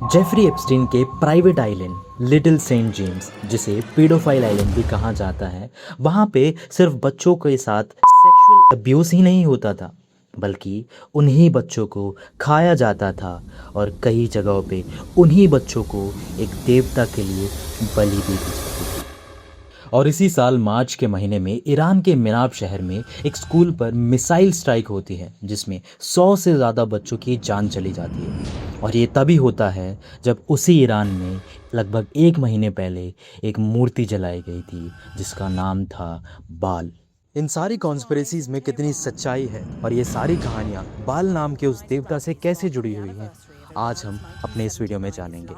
Jeffrey Epstein के private island little saint James, जिसे paedophile island भी कहा जाता है, वहाँ पे सिर्फ बच्चों के साथ सेक्सुअल अब्यूज़ ही नहीं होता था, बल्कि उन्हीं बच्चों को खाया जाता था और कई जगहों पे उन्हीं बच्चों को एक देवता के लिए बलि दे दी जाती थी। और इसी साल मार्च के महीने में ईरान के मिनाब शहर में एक स्कूल पर मिसाइल स्ट्राइक होती है, जिसमें 100 से ज़्यादा बच्चों की जान चली जाती है। और ये तभी होता है जब उसी ईरान में लगभग 1 महीने पहले एक मूर्ति जलाई गई थी जिसका नाम था बाल। इन सारी कॉन्स्पिरेसीज में कितनी सच्चाई है और ये सारी कहानियाँ बाल नाम के उस देवता से कैसे जुड़ी हुई हैं, आज हम अपने इस वीडियो में जानेंगे।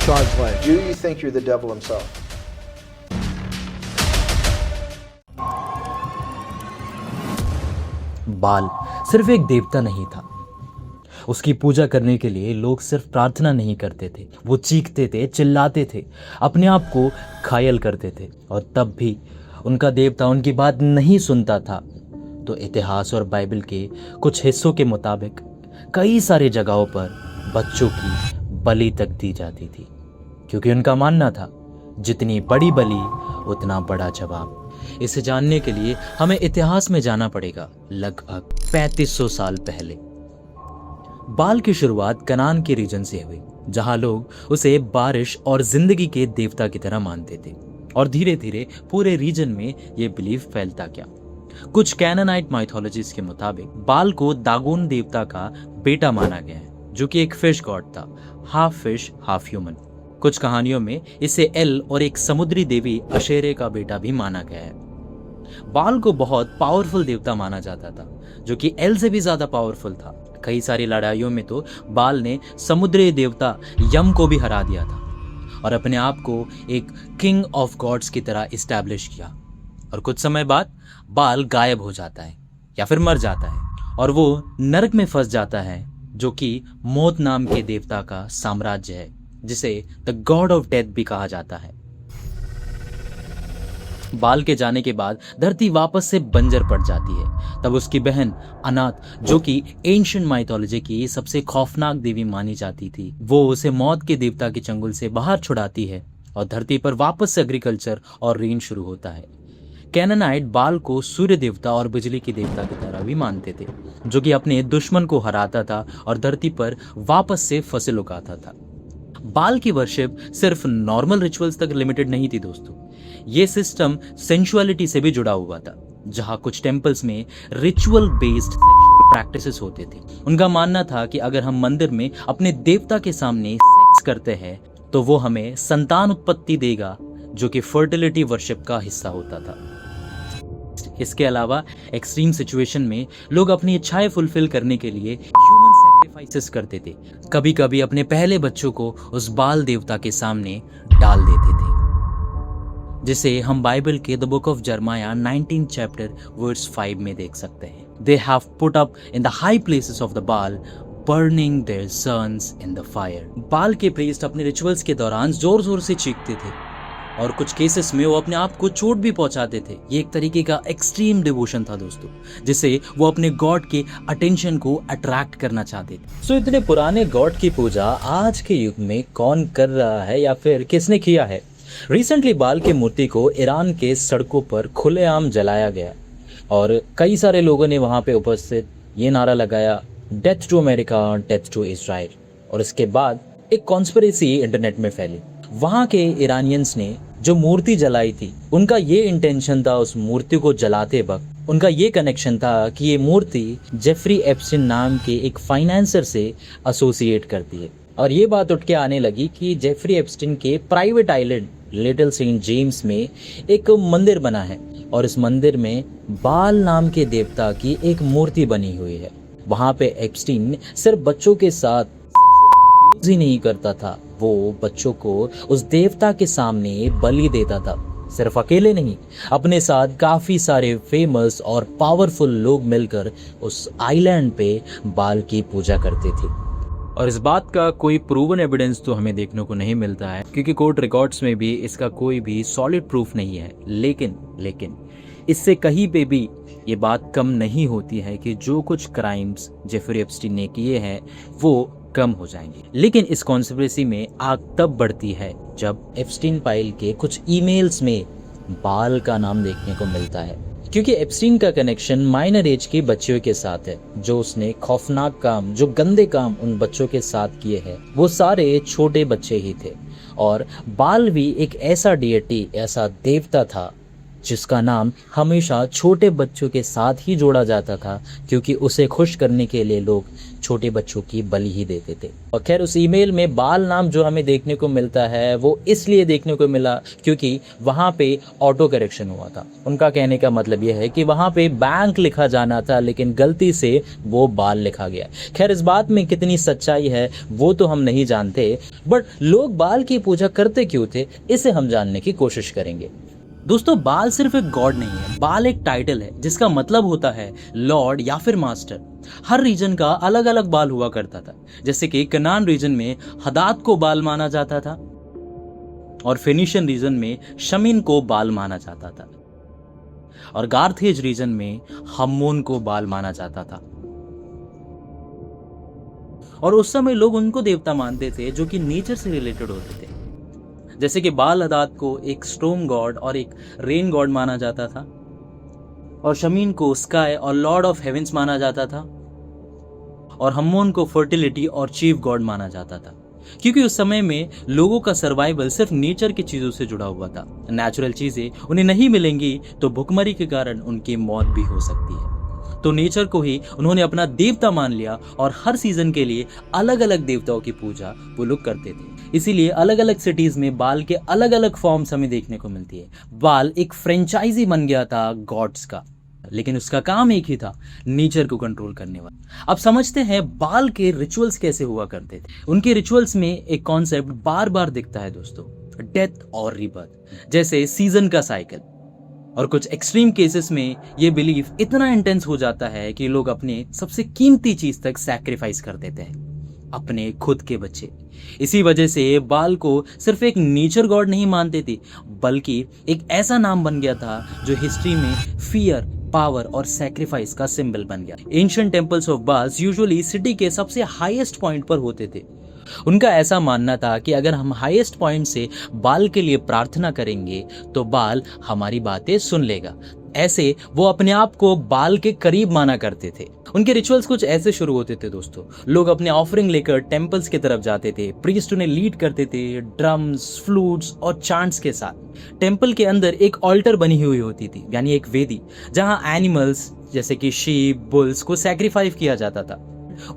Charged life. Do you think you're the devil himself? बाल सिर्फ एक देवता नहीं था। उसकी पूजा करने के लिए लोग सिर्फ प्रार्थना नहीं करते थे, वो चीखते थे, चिल्लाते थे, अपने आप को घायल करते थे। और तब भी उनका देवता उनकी बात नहीं सुनता था। तो इतिहास और बाइबल के कुछ हिस्सों के मुताबिक कई सारे जगहों पर बच्चों की बलि तक दी जाती थी, क्योंकि उनका मानना था जितनी बड़ी बलि उतना बड़ा जवाब। इसे जानने के लिए हमें इतिहास में जाना पड़ेगा लगभग 3500 साल पहले। बाल की शुरुआत कनान के रीजन से हुई, जहां लोग उसे बारिश और जिंदगी के देवता की तरह मानते थे। और धीरे धीरे पूरे रीजन में ये बिलीफ फैलता गया। कुछ कैनानाइट माइथोलॉजीज के मुताबिक बाल को दागोन देवता का बेटा माना गया है, जो कि एक फिश गॉड था, हाफ फिश हाफ ह्यूमन। कुछ कहानियों में इसे एल और एक समुद्री देवी अशेरे का बेटा भी माना गया है। बाल को बहुत पावरफुल देवता माना जाता था, जो कि एल से भी ज्यादा पावरफुल था। कई सारी लड़ाइयों में तो बाल ने समुद्री देवता यम को भी हरा दिया था और अपने आप को एक किंग ऑफ गॉड्स की तरह इस्टेब्लिश किया। और कुछ समय बाद बाल गायब हो जाता है या फिर मर जाता है और वो नरक में फंस जाता है, जो कि मौत नाम के देवता का साम्राज्य है, जिसे द गॉड ऑफ डेथ भी कहा जाता है। बाल के जाने के बाद धरती वापस से बंजर पड़ जाती है। तब उसकी बहन अनाथ, जो कि एंशिएंट माइथोलॉजी की सबसे खौफनाक देवी मानी जाती थी, वो उसे मौत के देवता के चंगुल से बाहर छुड़ाती है और धरती पर वापस से एग्रीकल्चर और रेन शुरू होता है। कैनानाइट बाल को सूर्य देवता और बिजली के देवता की तरह भी मानते थे, जो कि अपने दुश्मन को हराता था और धरती पर वापस से फसल उगाता था। बाल की वर्शिप सिर्फ नॉर्मल रिचुअल्स तक लिमिटेड नहीं थी दोस्तों। ये सिस्टम सेंसुअलिटी से भी जुड़ा हुआ था, जहां कुछ टेंपल्स में रिचुअल बेस्ड सेक्सुअल प्रैक्टिसेस होते थे। उनका मानना था कि अगर हम मंदिर में अपने देवता के सामने सेक्स करते हैं तो वो हमें संतान उत्पत्ति देगा, जो कि फर्टिलिटी वर्शिप का हिस्सा होता था। इसके अलावा एक्सट्रीम सिचुएशन में लोग अपनी इच्छाएं फुलफिल करने के लिए ह्यूमन सैक्रिफाइसेस करते थे। कभी कभी अपने पहले बच्चों को उस बाल देवता के सामने डाल देते थे, जिसे हम बाइबल के the book of Jeremiah 19 chapter verse 5 में देख सकते हैं। They have put up in the high places of the Baal, burning their sons in the fire. Baal के प्रीस्ट अपने रिचुअल्स के दौरान जोर जोर से चीखते थे और कुछ केसेस में वो अपने आप को चोट भी पहुंचाते थे। ये एक तरीके का एक्सट्रीम डिवोशन था दोस्तों, जिसे वो अपने गॉड के अटेंशन को अट्रैक्ट करना चाहते थे। सो इतने पुराने गॉड की पूजा आज के युग में कौन कर रहा है या फिर किसने किया है? रिसेंटली बाल की मूर्ति को ईरान के सड़कों पर खुलेआम जलाया गया और कई सारे लोगों ने वहां पे उपस्थित ये नारा लगाया, death to America, death to Israel. और इसके बाद एक कॉन्स्पिरेसी इंटरनेट में फैली। वहां के ईरानियंस ने जो मूर्ति जलाई थी, उनका ये इंटेंशन था, उस मूर्ति को जलाते वक्त उनका ये कनेक्शन था कि ये मूर्ति जेफरी एप्स्टीन नाम के एक फाइनेंसर से एसोसिएट करती है। और ये बात उठ के आने लगी कि जेफरी एप्स्टीन के private island little saint James में एक मंदिर बना है और इस मंदिर में बाल नाम के देवता की एक मूर्ति बनी हुई है। वहां पे एप्स्टीन सिर्फ बच्चों के साथ ही नहीं करता था, वो बच्चों को उस देवता के सामने बलि देता था। सिर्फ अकेले नहीं, अपने साथ काफी सारे फेमस और पावरफुल लोग मिलकर उस आइलैंड पे बाल की पूजा करते थे। और इस बात का कोई प्रूवन एविडेंस तो हमें देखने को नहीं मिलता है, क्योंकि कोर्ट रिकॉर्ड्स में भी इसका कोई भी सॉलिड प्रूफ नहीं है। लेकिन इससे कहीं पे भी ये बात कम नहीं होती है कि जो कुछ क्राइम्स जेफरी एप्स्टीन ने किए हैं वो कम हो जाएंगे। लेकिन इस कॉन्स्पिरेसी में आग तब बढ़ती है जब एप्स्टीन फाइल के कुछ ईमेल्स में बाल का नाम देखने को मिलता है, क्योंकि एप्स्टीन का कनेक्शन माइनर एज के बच्चों के साथ है। जो उसने खौफनाक काम, जो गंदे काम उन बच्चों के साथ किए हैं वो सारे छोटे बच्चे ही थे। और बाल भी एक ऐसा डिएटी, ऐसा देवता था जिसका नाम हमेशा छोटे बच्चों के साथ ही जोड़ा जाता था, क्योंकि उसे खुश करने के लिए लोग छोटे बच्चों की बलि ही देते थे। और खैर उस ईमेल में बाल नाम जो हमें देखने को मिलता है वो इसलिए देखने को मिला क्योंकि वहाँ पे ऑटो करेक्शन हुआ था। उनका कहने का मतलब यह है कि वहाँ पे बैंक लिखा जाना था लेकिन गलती से वो बाल लिखा गया। खैर इस बात में कितनी सच्चाई है वो तो हम नहीं जानते, बट लोग बाल की पूजा करते क्यों थे इसे हम जानने की कोशिश करेंगे। दोस्तों बाल सिर्फ एक गॉड नहीं है, बाल एक टाइटल है जिसका मतलब होता है लॉर्ड या फिर मास्टर। हर रीजन का अलग अलग बाल हुआ करता था, जैसे कि कनान रीजन में हदाद को बाल माना जाता था और फिनिशियन रीजन में शमीन को बाल माना जाता था और गार्थेज रीजन में हम्मोन को बाल माना जाता था। और उस समय लोग उनको देवता मानते थे जो कि नेचर से रिलेटेड होते थे, जैसे कि बाल हदाद को एक स्टॉर्म गॉड और एक रेन गॉड माना जाता था और शमीन को स्काई और लॉर्ड ऑफ हेवेंस माना जाता था और हम्मोन को फर्टिलिटी और चीफ गॉड माना जाता था, क्योंकि उस समय में लोगों का सर्वाइवल सिर्फ नेचर की चीजों से जुड़ा हुआ था। नेचुरल चीजें उन्हें नहीं मिलेंगी तो भुखमरी के कारण उनकी मौत भी हो सकती है। तो नेचर को ही उन्होंने अपना देवता मान लिया और हर सीजन के लिए अलग अलग देवताओं की पूजा वो लोग करते थे। इसीलिए अलग अलग सिटीज में बाल के अलग अलग फॉर्म्स हमें देखने को मिलती है। बाल एक फ्रेंचाइजी बन गया था गॉड्स का, लेकिन उसका काम एक ही था, नेचर को कंट्रोल करने वाला। अब समझते हैं बाल के रिचुअल्स कैसे हुआ करते थे। उनके रिचुअल्स में एक कॉन्सेप्ट बार बार दिखता है दोस्तों, डेथ और रीबर्थ, जैसे सीजन का साइकिल। और कुछ एक्सट्रीम केसेस में ये बिलीफ इतना इंटेंस हो जाता है कि लोग अपने सबसे कीमती चीज तक सैक्रिफाइस कर देते हैं, अपने खुद के बच्चे। इसी वजह से बाल को सिर्फ एक नेचर गॉड नहीं मानते थे, बल्कि एक ऐसा नाम बन गया था जो हिस्ट्री में फियर, पावर और सैक्रिफाइस का सिंबल बन गया। Ancient temples of Baals usually city के सबसे हाईएस्ट पॉइंट पर होते थे। उनका ऐसा मानना था कि अगर हम हाईएस्ट पॉइंट से बाल के लिए प्रार्थना करेंगे तो बाल हमारी बातें सुन लेगा। ऐसे वो अपने आप को बाल के करीब माना करते थे। उनके रिचुअल्स कुछ ऐसे शुरू होते थे दोस्तों, लोग अपने ऑफरिंग लेकर टेंपल्स की तरफ जाते थे, प्रीस्ट उन्हें लीड करते थे ड्रम्स, फ्लूट्स और चांट्स के साथ। टेंपल के अंदर एक ऑल्टर बनी हुई होती थी, यानी एक वेदी, जहां एनिमल्स जैसे कि शीप, बुल्स को सैक्रिफाइस किया जाता था,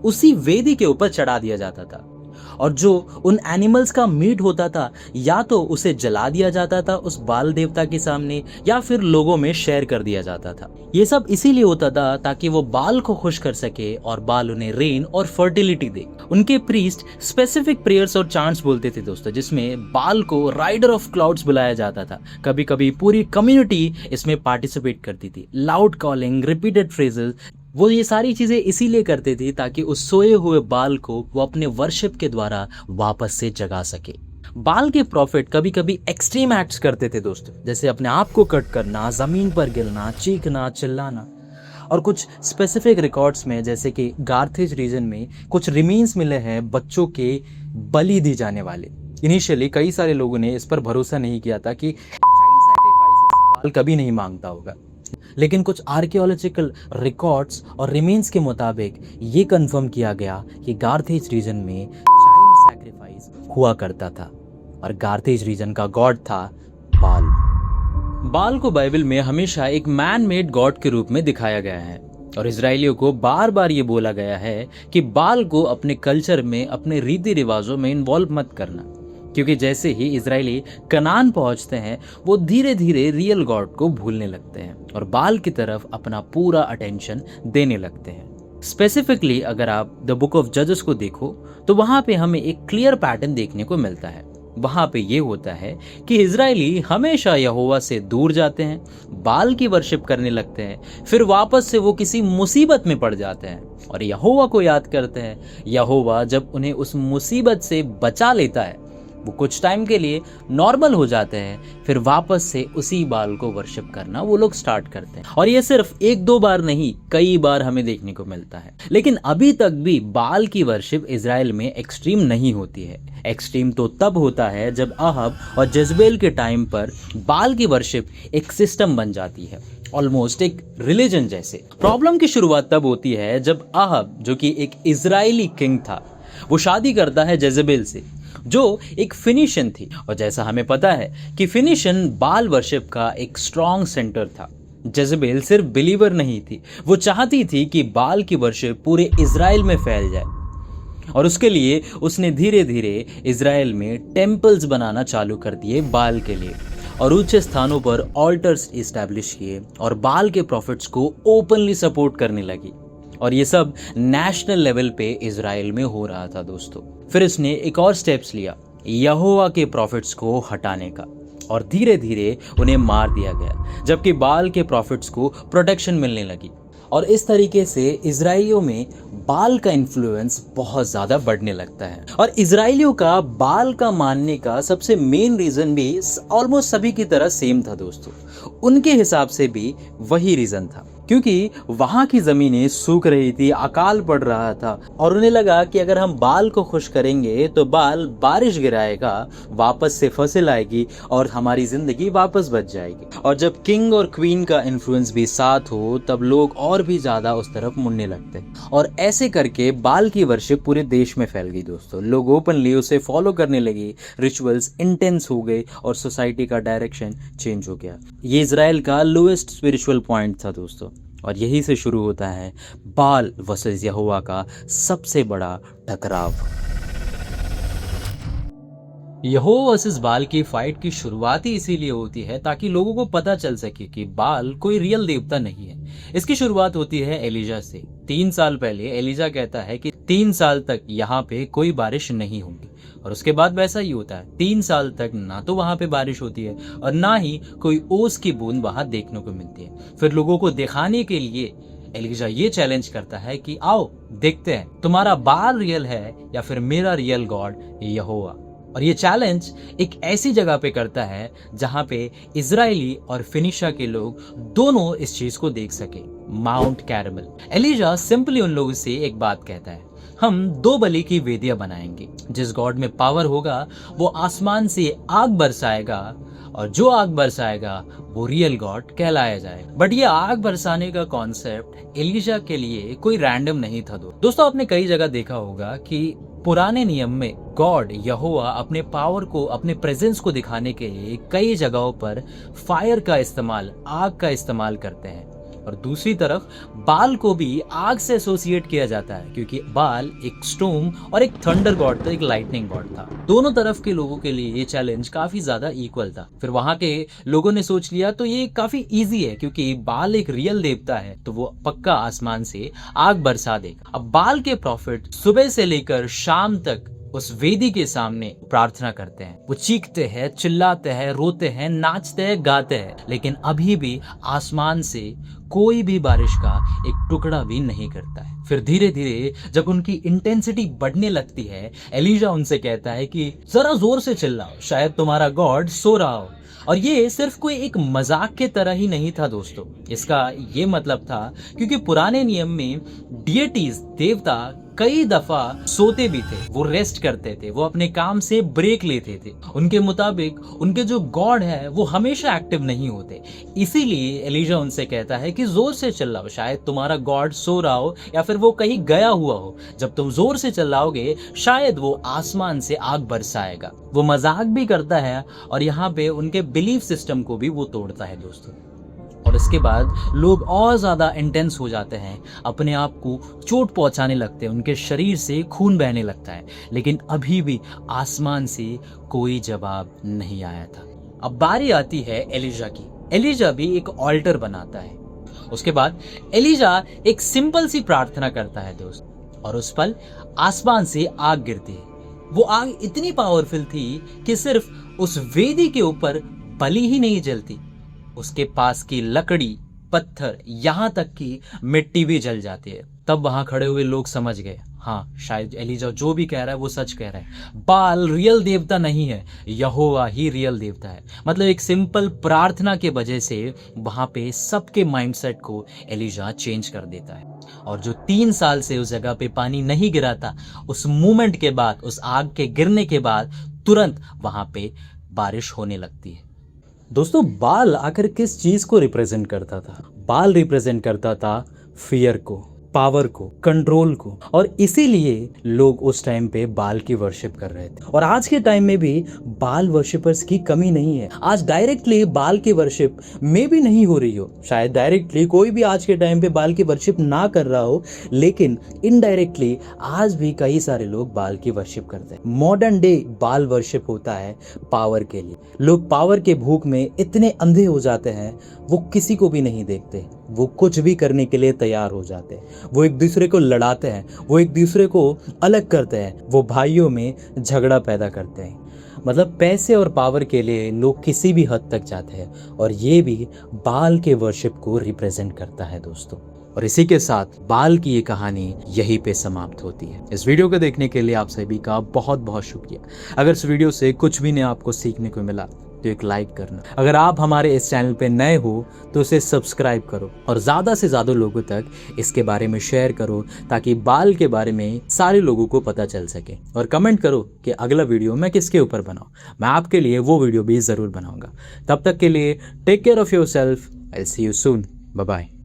उसी वेदी के ऊपर चढ़ा दिया जाता था। और जो उन एनिमल्स का मीट होता था या तो उसे जला दिया जाता था उस बाल देवता के सामने या फिर लोगों में शेयर कर दिया जाता था। ये सब इसीलिए होता था ताकि वो बाल को खुश कर सके और बाल उन्हें रेन और फर्टिलिटी दे। उनके प्रीस्ट स्पेसिफिक प्रेयर्स और चांट्स बोलते थे दोस्तों, जिसमें बाल को राइडर ऑफ क्लाउड्स बुलाया जाता था। कभी कभी पूरी कम्युनिटी इसमें पार्टिसिपेट करती थी। लाउड कॉलिंग, रिपीटेड फ्रेजेस, वो ये सारी चीजें इसीलिए करते थे ताकि उस सोए हुए बाल को वो अपने वर्शिप के द्वारा वापस से जगा सके। बाल के प्रॉफिट कभी कभी एक्सट्रीम एक्ट्स करते थे दोस्तों, जैसे अपने आप को कट करना, जमीन पर गिरना, चीखना, चिल्लाना। और कुछ स्पेसिफिक रिकॉर्ड्स में जैसे कि गार्थेज रीजन में कुछ रिमेन्स मिले हैं बच्चों के बलि दी जाने वाले। इनिशियली कई सारे लोगों ने इस पर भरोसा नहीं किया था कि चाइल्ड सैक्रिफाइसेस बाल कभी नहीं मांगता होगा, लेकिन कुछ आर्कियोलॉजिकल रिकॉर्ड्स और रिमेन्स के मुताबिक ये कंफर्म किया गया कि गार्थेज रीजन में चाइल्ड सैक्रिफाइस हुआ करता था और गार्थेज रीजन का गॉड था बाल। बाल को बाइबल में हमेशा एक मैन मेड गॉड के रूप में दिखाया गया है और इजराइलियों को बार बार ये बोला गया है कि बाल को अपने कल्चर में, अपने रीति रिवाजों में इन्वॉल्व मत करना, क्योंकि जैसे ही इजरायली कनान पहुंचते हैं वो धीरे धीरे रियल गॉड को भूलने लगते हैं और बाल की तरफ अपना पूरा अटेंशन देने लगते हैं। स्पेसिफिकली अगर आप द बुक ऑफ जजेस को देखो तो वहां पे हमें एक क्लियर पैटर्न देखने को मिलता है। वहां पे ये होता है कि इजरायली हमेशा यहोवा से दूर जाते हैं, बाल की वर्शिप करने लगते हैं, फिर वापस से वो किसी मुसीबत में पड़ जाते हैं और यहोवा को याद करते हैं। यहोवा जब उन्हें उस मुसीबत से बचा लेता है वो कुछ टाइम के लिए नॉर्मल हो जाते हैं, फिर वापस से उसी बाल को वर्शिप करना वो लोग स्टार्ट करते हैं। और ये सिर्फ एक दो बार नहीं, कई बार हमें देखने को मिलता है। लेकिन अभी तक भी बाल की वर्शिप इजराइल में एक्सट्रीम नहीं होती है। एक्सट्रीम तो तब होता है जब अहब और जज़बेल के टाइम पर बाल की वर्शिप एक सिस्टम बन जाती है, ऑलमोस्ट एक रिलीजन जैसे। प्रॉब्लम की शुरुआत तब होती है जब अहब, जो कि एक इजरायली किंग था, वो शादी करता है जेजेबेल से, जो एक फिनिशियन थी। और जैसा हमें पता है कि फिनिशियन बाल वर्शिप का एक स्ट्रॉन्ग सेंटर था। जेजेबेल सिर्फ बिलीवर नहीं थी, वो चाहती थी कि बाल की वर्शिप पूरे इजराइल में फैल जाए। और उसके लिए उसने धीरे धीरे इजराइल में टेम्पल्स बनाना चालू कर दिए बाल के लिए, और ऊंचे स्थानों पर ऑल्टर्स इस्टेब्लिश किए, और बाल के प्रॉफिट्स को ओपनली सपोर्ट करने लगी। और ये सब नेशनल लेवल पे इजराइल में हो रहा था दोस्तों। फिर इसने एक और स्टेप्स लिया, यहोवा के प्रॉफिट्स को हटाने का, और धीरे धीरे उन्हें मार दिया गया, जबकि बाल के प्रॉफिट्स को प्रोटेक्शन मिलने लगी। और इस तरीके से इजराइलियों में बाल का इन्फ्लुएंस बहुत ज़्यादा बढ़ने लगता है। और इजराइलियों का बाल का मानने का सबसे मेन रीज़न भी ऑलमोस्ट सभी की तरह सेम था दोस्तों। उनके हिसाब से भी वही रीज़न था, क्योंकि वहाँ की ज़मीनें सूख रही थी, अकाल पड़ रहा था, और उन्हें लगा कि अगर हम बाल को खुश करेंगे तो बाल बारिश गिराएगा, वापस से फसल आएगी और हमारी ज़िंदगी वापस बच जाएगी। और जब किंग और क्वीन का इन्फ्लुएंस भी साथ हो, तब लोग और भी ज़्यादा उस तरफ मुड़ने लगते। और ऐसे करके बाल की वर्शिप पूरे देश में फैल गई दोस्तों। लोग ओपनली उसे फॉलो करने लगे, रिचुअल्स इंटेंस हो गए, और सोसाइटी का डायरेक्शन चेंज हो गया। ये इजराइल का लोएस्ट स्पिरिचुअल पॉइंट था दोस्तों। और यही से शुरू होता है बाल वर्सेस यहोवा का सबसे बड़ा टकराव। यहोवा वर्सेस बाल की फाइट की शुरुआत ही इसीलिए होती है ताकि लोगों को पता चल सके कि बाल कोई रियल देवता नहीं है। इसकी शुरुआत होती है एलिजा से। 3 साल पहले एलिजा कहता है कि 3 साल तक यहाँ पे कोई बारिश नहीं होगी, और उसके बाद वैसा ही होता है। 3 साल तक ना तो वहां पे बारिश होती है और ना ही कोई ओस की बूंद वहां देखने को मिलती है। फिर लोगों को दिखाने के लिए एलिजा ये चैलेंज करता है कि आओ देखते हैं तुम्हारा बाल रियल है या फिर मेरा रियल गॉड यहोवा। और ये चैलेंज एक ऐसी जगह पे करता है जहां पे इजरायली और फिनिशा के लोग दोनों इस चीज को देख सके, माउंट कैरमल। एलिजा सिंपली उन लोगों से एक बात कहता है, हम 2 बलि की वेदियां बनाएंगे। जिस गॉड में पावर होगा वो आसमान से आग बरसाएगा, और जो आग बरसाएगा वो रियल गॉड कहलाया जाएगा। बट ये आग बरसाने का कॉन्सेप्ट एलिजा के लिए कोई रैंडम नहीं था दोस्तों। आपने कई जगह देखा होगा कि पुराने नियम में गॉड यहोवा अपने पावर को, अपने प्रेजेंस को दिखाने के लिए कई जगहों पर फायर का इस्तेमाल, आग का इस्तेमाल करते हैं। और दूसरी तरफ बाल को भी आग से एसोसिएट किया जाता है, क्योंकि बाल एक स्टॉर्म और एक थंडर गॉड था, एक लाइटनिंग गॉड था। दोनों तरफ के लोगों के लिए ये चैलेंज काफी ज्यादा इक्वल था। फिर वहां के लोगों ने सोच लिया तो ये काफी इजी है, क्योंकि बाल एक रियल देवता है तो वो पक्का आसमान से आग बरसा देगा। अब बाल के प्रॉफिट सुबह से लेकर शाम तक उस वेदी के सामने प्रार्थना करते हैं। वो चीखते हैं, चिल्लाते हैं, रोते हैं, नाचते हैं, गाते हैं, लेकिन अभी भी आसमान से कोई भी बारिश का एक टुकड़ा भी नहीं करता है। फिर धीरे धीरे जब उनकी इंटेंसिटी बढ़ने लगती है, एलिजा उनसे कहता है कि जरा जोर से चिल्लाओ, शायद तुम्हारा गॉड सो रहा हो। और ये सिर्फ कोई एक मजाक के तरह ही नहीं था दोस्तों। इसका ये मतलब था क्योंकि पुराने नियम में डिएटीज, देवता कई दफा सोते भी थे, वो रेस्ट करते थे, वो अपने काम से ब्रेक लेते थे। उनके मुताबिक उनके जो गॉड है वो हमेशा एक्टिव नहीं होते। इसीलिए एलिजा उनसे कहता है कि जोर से चिल्लाओ, शायद तुम्हारा गॉड सो रहा हो या फिर वो कहीं गया हुआ हो। जब तुम जोर से चिल्लाओगे शायद वो आसमान से आग बरसाएगा। वो मजाक भी करता है और यहाँ पे उनके बिलीफ सिस्टम को भी वो तोड़ता है दोस्तों। और इसके बाद लोग और ज़्यादा इंटेंस हो जाते हैं, अपने आप को चोट पहुंचाने लगते हैं, उनके शरीर से खून बहने लगता है, लेकिन अभी भी आसमान से कोई जवाब नहीं आया था। अब बारी आती है एलिजा की। एलिजा भी एक ऑल्टर बनाता है। उसके बाद एलिजा एक सिंपल सी प्रार्थना करता है दोस्त, और उस पल आसमान से आग गिरती है। वो आग इतनी पावरफुल थी कि सिर्फ उस वेदी के ऊपर बलि ही नहीं जलती, उसके पास की लकड़ी पत्थर, यहाँ तक कि मिट्टी भी जल जाती है। तब वहां खड़े हुए लोग समझ गए, हाँ शायद एलिजा जो भी कह रहा है वो सच कह रहा है। बाल रियल देवता नहीं है, यहोवा ही रियल देवता है। मतलब एक सिंपल प्रार्थना के वजह से वहां पे सबके माइंडसेट को एलिजा चेंज कर देता है। और जो 3 साल से उस जगह पे पानी नहीं गिरा था, उस मूवमेंट के बाद, उस आग के गिरने के बाद तुरंत वहां पे बारिश होने लगती है। दोस्तों, बाल आखिर किस चीज को रिप्रेजेंट करता था? बाल रिप्रेजेंट करता था फियर को, पावर को, कंट्रोल को। और इसीलिए लोग उस टाइम पे बाल की वर्शिप कर रहे थे। और आज के टाइम में भी बाल वर्शिपर्स की कमी नहीं है। आज डायरेक्टली बाल की वर्शिप में भी नहीं हो रही हो, शायद डायरेक्टली कोई भी आज के टाइम पे बाल की वर्शिप ना कर रहा हो, लेकिन इनडायरेक्टली आज भी कई सारे लोग बाल की वर्शिप करते हैं। मॉडर्न डे बाल वर्शिप होता है पावर के लिए। लोग पावर के भूख में इतने अंधे हो जाते हैं, वो किसी को भी नहीं देखते, वो कुछ भी करने के लिए तैयार हो जाते हैं। वो एक दूसरे को लड़ाते हैं, वो एक दूसरे को अलग करते हैं, वो भाइयों में झगड़ा पैदा करते हैं। मतलब पैसे और पावर के लिए लोग किसी भी हद तक जाते हैं। और ये भी बाल के वर्शिप को रिप्रेजेंट करता है दोस्तों। और इसी के साथ बाल की ये कहानी यहीं पे समाप्त होती है। इस वीडियो को देखने के लिए आप सभी का बहुत बहुत शुक्रिया। अगर इस वीडियो से कुछ भी नया आपको सीखने को मिला तो एक लाइक करना। अगर आप हमारे इस चैनल पे नए हो तो इसे सब्सक्राइब करो और ज़्यादा से ज़्यादा लोगों तक इसके बारे में शेयर करो, ताकि बाल के बारे में सारे लोगों को पता चल सके। और कमेंट करो कि अगला वीडियो मैं किसके ऊपर बनाऊँ, मैं आपके लिए वो वीडियो भी ज़रूर बनाऊँगा। तब तक के लिए take care of yourself. I see you soon. Bye bye.